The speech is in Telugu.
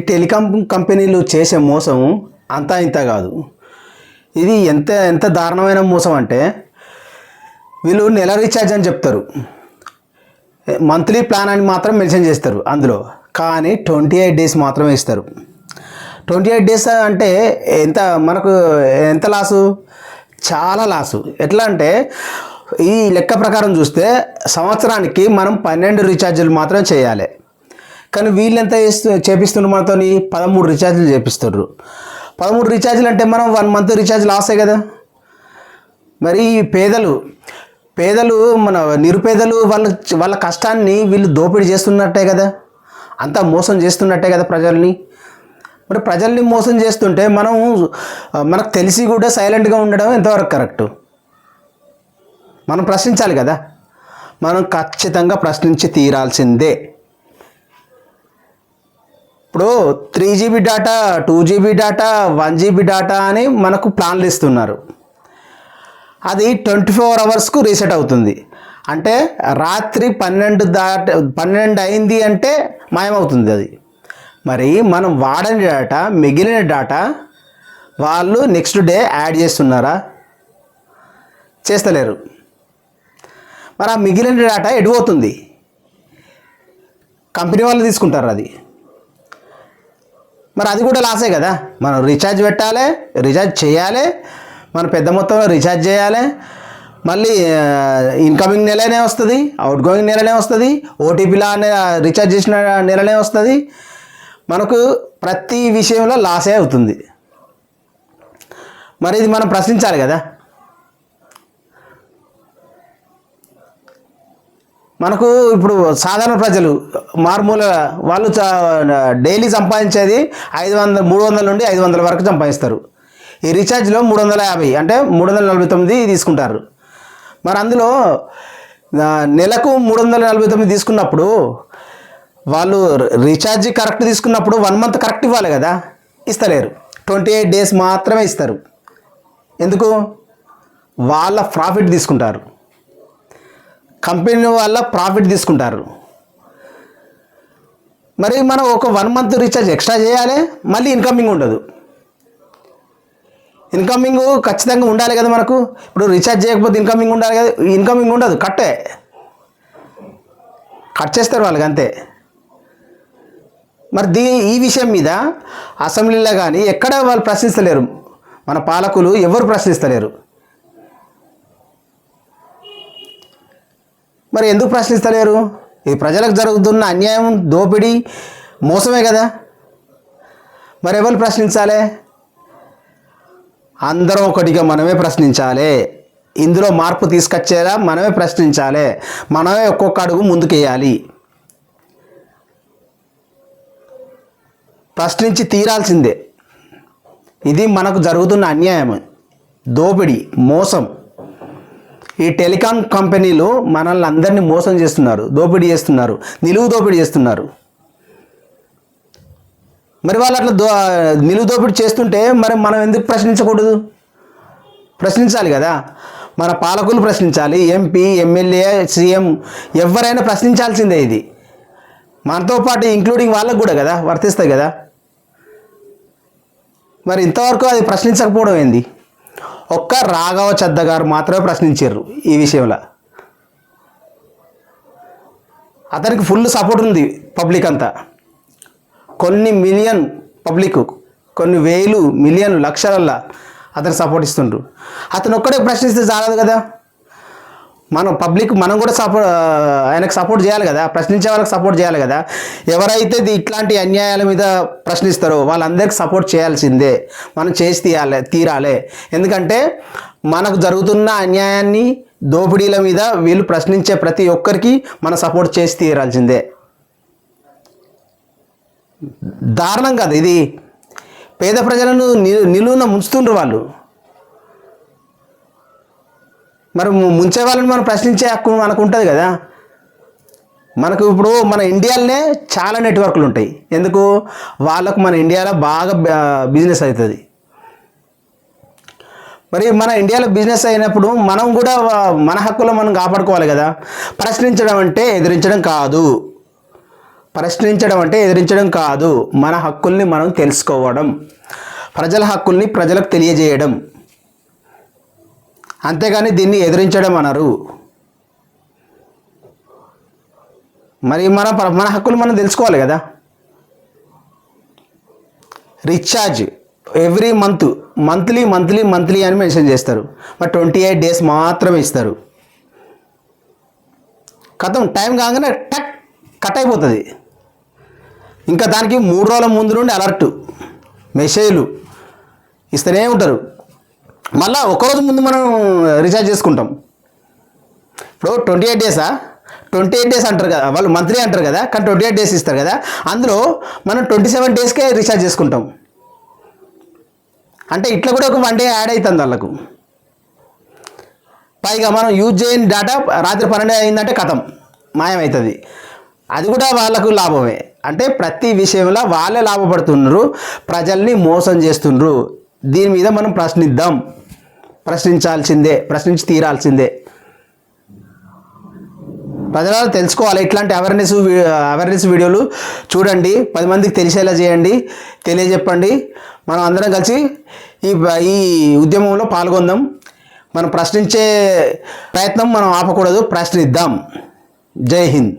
టెలికాం కంపెనీలు చేసే మోసం అంతా ఇంత కాదు. ఇది ఎంత ఎంత దారుణమైన మోసం అంటే, వీళ్ళు నెల రీఛార్జ్ అని చెప్తారు, మంత్లీ ప్లాన్ అని మాత్రం మెన్షన్ చేస్తారు అందులో. కానీ 28 డేస్ మాత్రమే ఇస్తారు. 28 డేస్ అంటే ఎంత మనకు ఎంత లాసు, చాలా లాసు. ఎట్లా అంటే ఈ లెక్క ప్రకారం చూస్తే సంవత్సరానికి మనం 12 రీఛార్జీలు మాత్రం చేయాలి. కానీ వీళ్ళు ఎంత చేపిస్తున్నారు మనతో, 13 రీఛార్జీలు చేపిస్తున్నారు. 13 రీఛార్జీలు అంటే మనం 1 మంత్ రీఛార్జ్ లాసే కదా. మరి పేదలు మన నిరుపేదలు వాళ్ళ కష్టాన్ని వీళ్ళు దోపిడీ చేస్తున్నట్టే కదా, అంతా మోసం చేస్తున్నట్టే కదా ప్రజల్ని. మరి ప్రజల్ని మోసం చేస్తుంటే మనకు తెలిసి కూడా సైలెంట్గా ఉండడం ఎంతవరకు కరెక్టు? మనం ప్రశ్నించాలి కదా, మనం ఖచ్చితంగా ప్రశ్నించి తీరాల్సిందే. ఇప్పుడు 3GB data, 2GB data, 1GB data అని మనకు ప్లాన్లు ఇస్తున్నారు. అది 24 అవర్స్కు రీసెట్ అవుతుంది. అంటే రాత్రి 12 అయింది అంటే మాయమవుతుంది అది. మరి మనం వాడని డేటా, మిగిలిన డేటా వాళ్ళు నెక్స్ట్ డే యాడ్ చేస్తున్నారా? చేస్తలేరు. మరి ఆ మిగిలిన డేటా ఎడిపోతుంది, కంపెనీ వాళ్ళు తీసుకుంటారు అది. మరి అది కూడా లాసే కదా. మనం రీఛార్జ్ పెట్టాలి, రీఛార్జ్ చేయాలి, మనం పెద్ద మొత్తంలో రీఛార్జ్ చేయాలి, మళ్ళీ ఇన్కమింగ్ నెలనే వస్తుంది, అవుట్ గోయింగ్ నెలనే వస్తుంది, ఓటీపీలా రీఛార్జ్ చేసిన నెలనే వస్తుంది. మనకు ప్రతి విషయంలో లాసే అవుతుంది. మరి ఇది మనం ప్రశ్నించాలి కదా. మనకు ఇప్పుడు సాధారణ ప్రజలు మారుమూల వాళ్ళు డైలీ సంపాదించేది 300 నుండి 500 వరకు సంపాదిస్తారు. ఈ రీఛార్జ్లో 350 అంటే 349 తీసుకుంటారు. మరి అందులో నెలకు 349 తీసుకున్నప్పుడు వాళ్ళు రీఛార్జ్ కరెక్ట్ తీసుకున్నప్పుడు 1 మంత్ కరెక్ట్ ఇవ్వాలి కదా, ఇస్తలేరు. 28 డేస్ మాత్రమే ఇస్తారు. ఎందుకు? వాళ్ళ ప్రాఫిట్ తీసుకుంటారు, కంపెనీ వాళ్ళ ప్రాఫిట్ తీసుకుంటారు. మరి మనం ఒక 1 మంత్ రీఛార్జ్ ఎక్స్ట్రా చేయాలి, మళ్ళీ ఇన్కమింగ్ ఉండదు. ఇన్కమింగ్ ఖచ్చితంగా ఉండాలి కదా మనకు. ఇప్పుడు రీఛార్జ్ చేయకపోతే ఇన్కమింగ్ ఉండాలి కదా, ఇన్కమింగ్ ఉండదు, కట్ చేస్తారు వాళ్ళకి అంతే. మరి ఈ విషయం మీద అసెంబ్లీలో కానీ ఎక్కడ వాళ్ళు ప్రశ్నిస్తలేరు, మన పాలకులు ఎవరు ప్రశ్నిస్తలేరు. మరి ఎందుకు ప్రశ్నిస్తలేరు? ఈ ప్రజలకు జరుగుతున్న అన్యాయం, దోపిడీ, మోసమే కదా. మరి ఎవరు ప్రశ్నించాలి? అందరం ఒకటిగా మనమే ప్రశ్నించాలి. ఇందులో మార్పు తీసుకొచ్చేలా మనమే ప్రశ్నించాలి, మనమే ఒక్కొక్క అడుగు ముందుకేయాలి. ప్రశ్నించి తీరాల్సిందే. ఇది మనకు జరుగుతున్న అన్యాయం, దోపిడీ, మోసం. ఈ టెలికాం కంపెనీలు మనల్ని అందరినీ మోసం చేస్తున్నారు, దోపిడీ చేస్తున్నారు, నిలువు దోపిడీ చేస్తున్నారు. మరి వాళ్ళు అట్లా నిలువు దోపిడీ చేస్తుంటే మరి మనం ఎందుకు ప్రశ్నించకూడదు? ప్రశ్నించాలి కదా. మన పాలకులు ప్రశ్నించాలి, ఎంపీ, ఎమ్మెల్యే, సీఎం ఎవరైనా ప్రశ్నించాల్సిందే. ఇది మనతో పాటు ఇంక్లూడింగ్ వాళ్ళకు కూడా కదా వర్తిస్తాయి కదా. మరి ఇంతవరకు అది ప్రశ్నించకపోవడం ఏంది? ఒక్క రాఘవ చద్ద గారు మాత్రమే ప్రశ్నించారు ఈ విషయంలో. అతనికి ఫుల్ సపోర్ట్ ఉంది పబ్లిక్ అంతా. కొన్ని మిలియన్ పబ్లిక్, కొన్ని వేలు, మిలియన్, లక్షలల్లో అతనికి సపోర్ట్ ఇస్తుండ్రు. అతను ఒక్కడే ప్రశ్నిస్తే చాలదు కదా. మనం కూడా ఆయనకు సపోర్ట్ చేయాలి కదా, ప్రశ్నించే వాళ్ళకి సపోర్ట్ చేయాలి కదా. ఎవరైతే ఇట్లాంటి అన్యాయాల మీద ప్రశ్నిస్తారో వాళ్ళందరికీ సపోర్ట్ చేయాల్సిందే, మనం చేసి తీరాలి. ఎందుకంటే మనకు జరుగుతున్న అన్యాయాన్ని, దోపిడీల మీద వీళ్ళు ప్రశ్నించే ప్రతి ఒక్కరికి మనం సపోర్ట్ చేసి తీరాల్సిందే. దారుణం కదా ఇది. పేద ప్రజలను నిలువున ముంచుతుండ్రు వాళ్ళు. మరి ముంచే వాళ్ళని మనం ప్రశ్నించే హక్కు మనకు ఉంటుంది కదా. మనకు ఇప్పుడు మన ఇండియాలోనే చాలా నెట్వర్క్లు ఉంటాయి. ఎందుకు? వాళ్ళకు మన ఇండియాలో బాగా బిజినెస్ అవుతుంది. మరి మన ఇండియాలో బిజినెస్ అయినప్పుడు మనం కూడా మన హక్కులో మనం కాపాడుకోవాలి కదా. ప్రశ్నించడం అంటే ఎదిరించడం కాదు. ప్రశ్నించడం అంటే ఎదిరించడం కాదు, మన హక్కుల్ని మనం తెలుసుకోవడం, ప్రజల హక్కుల్ని ప్రజలకు తెలియజేయడం, అంతేగాని దీన్ని ఎదిరించడం అనరు. మరి మన హక్కులు మనం తెలుసుకోవాలి కదా. రీఛార్జ్ ఎవ్రీ మంత్లీ అని మెన్షన్ చేస్తారు, మరి 28 days మాత్రమే ఇస్తారు. కథం టైం కాగానే టక్ కట్ అయిపోతుంది. ఇంకా దానికి 3 రోజుల ముందు నుండి అలర్ట్ మెసేజ్లు ఇస్తూనే ఉంటారు. మళ్ళీ ఒకరోజు ముందు మనం రీఛార్జ్ చేసుకుంటాం. ఇప్పుడు 28 days 28 days అంటారు కదా, వాళ్ళు మంత్లీ అంటారు కదా, కానీ 28 days ఇస్తారు కదా. అందులో మనం 27 daysకే రీఛార్జ్ చేసుకుంటాం. అంటే ఇట్లా కూడా ఒక 1 day యాడ్ అవుతుంది వాళ్ళకు. పైగా మనం యూజ్ చేయని డేటా రాత్రి 12 అయిందంటే కథం మాయమవుతుంది. అది కూడా వాళ్ళకు లాభమే. అంటే ప్రతి విషయంలో వాళ్ళే లాభపడుతున్నారు, ప్రజల్ని మోసం చేస్తున్నారు. దీని మీద మనం ప్రశ్నిద్దాం, ప్రశ్నించాల్సిందే, ప్రశ్నించి తీరాల్సిందే. ప్రజలు తెలుసుకోవాలి. ఇట్లాంటి అవేర్నెస్ వీడియోలు చూడండి, 10 మందికి తెలిసేలా చేయండి, తెలియజెప్పండి. మనం అందరం కలిసి ఈ ఉద్యమంలో పాల్గొందాం. మనం ప్రశ్నించే ప్రయత్నం మనం ఆపకూడదు, ప్రశ్నిద్దాం. జై హింద్.